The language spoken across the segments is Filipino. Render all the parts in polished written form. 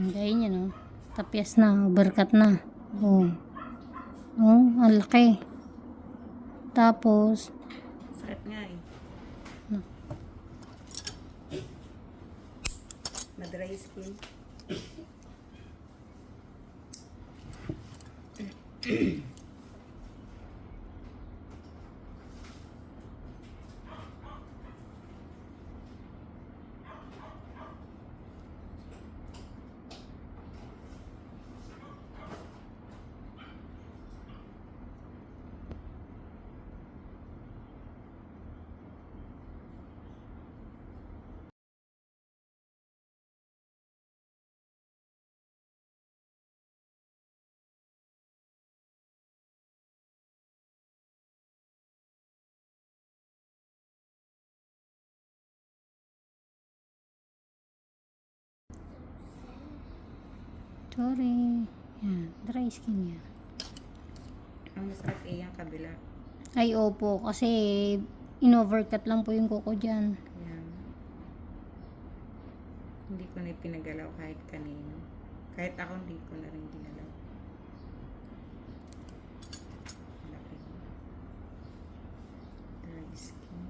Gaya niya, no? Tapyas na, berkat na. Oh. Oh, ang laki. Tapos, Sakit nga eh. no. Madry skin. Sorry. Yan, dry skin yan. Ang masakit eh yung kabila. Ay, opo, kasi in-overcut lang po yung kuko dyan. Yan. Hindi ko na pinagalaw kahit kanino. Kahit ako hindi ko na rin ginalaw. Laki. Dry skin.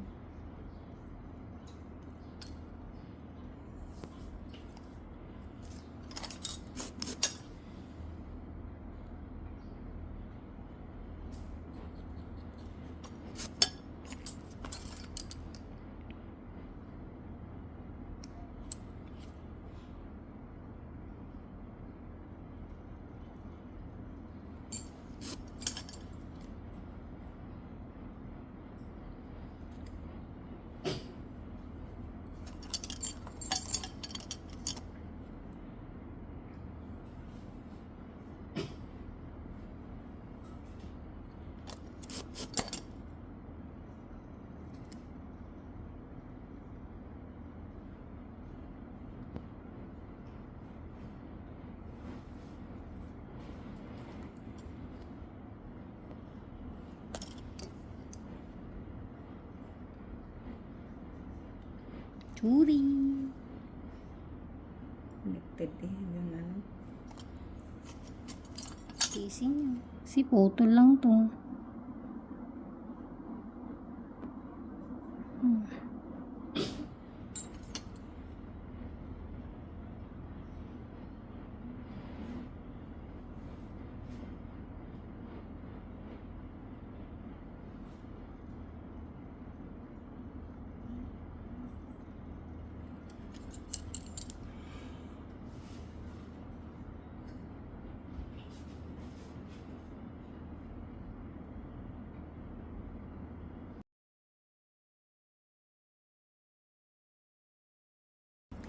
Sorry. Connected eh yung ano. Tising nyo. Si putol lang to.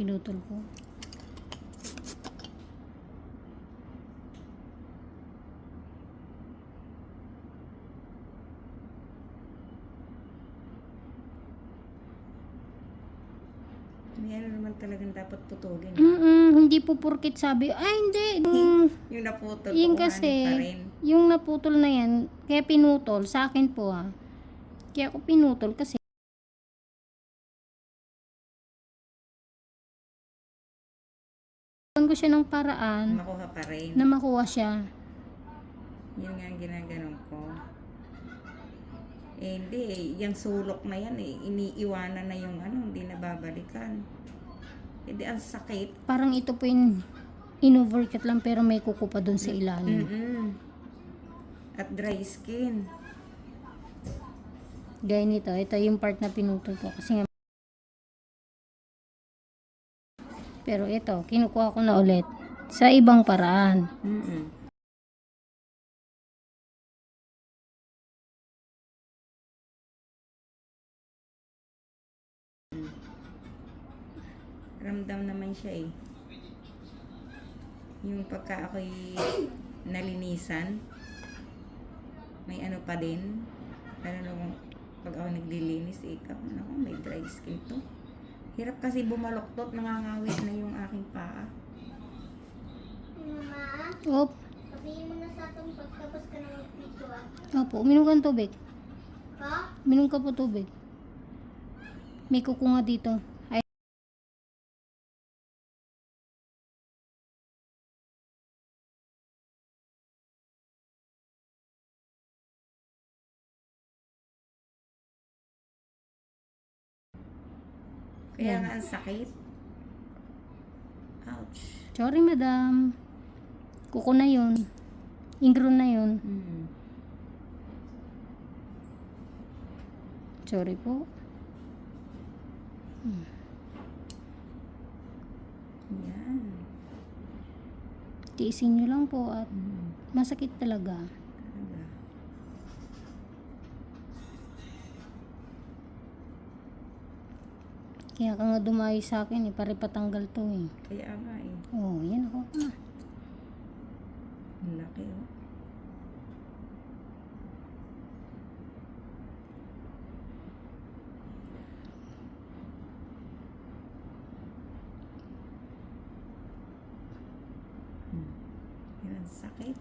Pinutol ko. May ano naman talagang dapat putulin. Hindi po porkit sabi, ay hindi. Yung naputol Yung kukuhanin kasi, pa rin. yung naputol na yan, kaya pinutol, sa akin po kaya ako pinutol kasi ko siya ng paraan Makuha pa rin. na makuha siya. Yun nga ang ginaganon ko. Eh hindi eh. Yung sulok na yan eh. Iniiwanan na yung ano. Hindi na babalikan. Hindi ang sakit. Parang ito po yung in-overcut lang pero may kuko pa dun sa ilalim. At dry skin. Gaya nito, ito yung part na pinutol ko kasi nga. Pero ito, kinukuha ko na ulit sa ibang paraan. Ramdam naman siya eh. Yung pagka ako'y nalinisan, may ano pa din. Lalo na kung pag ako naglilinis, ikaw, naku, may dry skin to. Hirap kasi bumaloktot, nangangawit na yung aking paa. Mama, Op, sabihin mo na sa akin pagtapos ka na mag-video opo, uminom ka ng tubig. Ha? Uminom ka po tubig. May kuko nga dito. Kaya Yan. nga ang sakit. Ouch. Sorry, madam. Kuko na yun. Ingrown na yun. Mm. Sorry po. Yan. Tiisin nyo lang po at Mm. masakit talaga. Talaga. Kaya ka nga dumayo sa akin eh, para patanggal to eh. Kaya nga eh. Oh, yan ako na. Ang laki oh. Yan ang sakit.